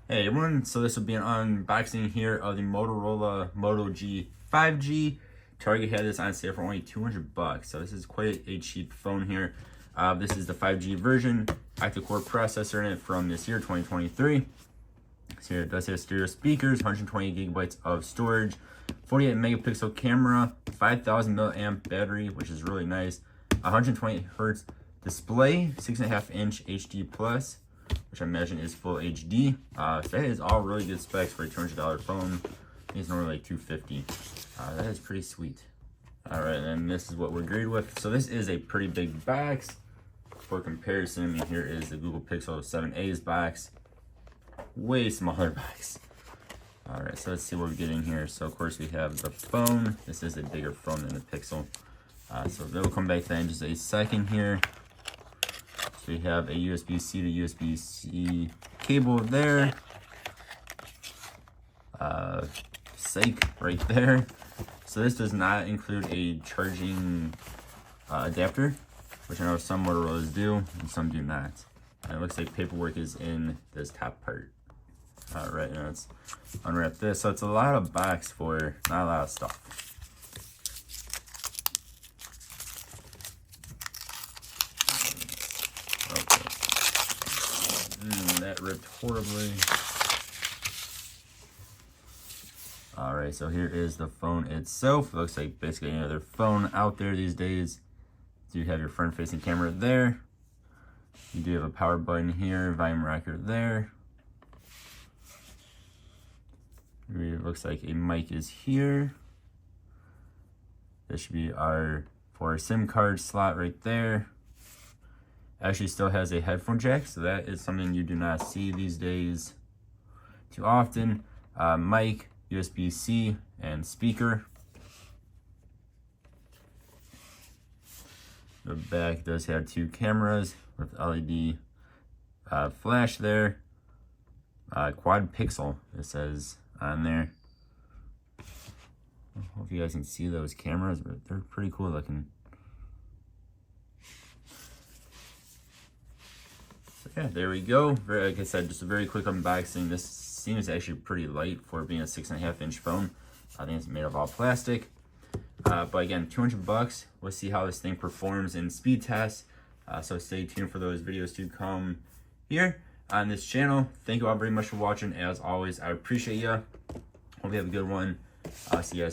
Hey everyone, so this will be an unboxing here of the Motorola Moto G 5G. Target had this on sale for only 200 bucks, so this is quite a cheap phone here. This is the 5G version, octa-core processor in it from this year, 2023. So here it does have stereo speakers, 120 gigabytes of storage, 48 megapixel camera, 5000 milliamp battery, which is really nice, 120 hertz display, 6.5 inch HD plus, which I imagine is full HD. So that is all really good specs for a $200 phone. I think it's normally like $250. That is pretty sweet. All right, and this is what we're graded with. So this is a pretty big box. For comparison, I mean, here is the Google Pixel 7a's box. Way smaller box. All right, so let's see what we're getting here. So of course we have the phone. This is a bigger phone than the Pixel. So we'll come back to that in just a second here. So we have a USB-C to USB-C cable there. Psych right there. So this does not include a charging adapter, which I know some Motorola's do and some do not. And it looks like paperwork is in this top part. All right, now let's unwrap this. So it's a lot of box for not a lot of stuff. That ripped horribly. All right, so here is the phone itself. It looks like basically any other phone out there these days. So you have your front-facing camera there. You do have a power button here, volume rocker there. It looks like a mic is here. This should be for our SIM card slot right there. Actually still has a headphone jack, so that is something you do not see these days too often. Mic, USB-C, and speaker. The back does have two cameras with LED flash there. Quad pixel, it says on there. I hope you guys can see those cameras, but they're pretty cool looking. Yeah, there we go. Like I said, just a very quick unboxing. This seems actually pretty light for being a 6.5 inch phone. I think it's made of all plastic. But again, 200 bucks. We'll see how this thing performs in speed tests. So stay tuned for those videos to come here on this channel. Thank you all very much for watching. As always, I appreciate you. Hope you have a good one. See you guys.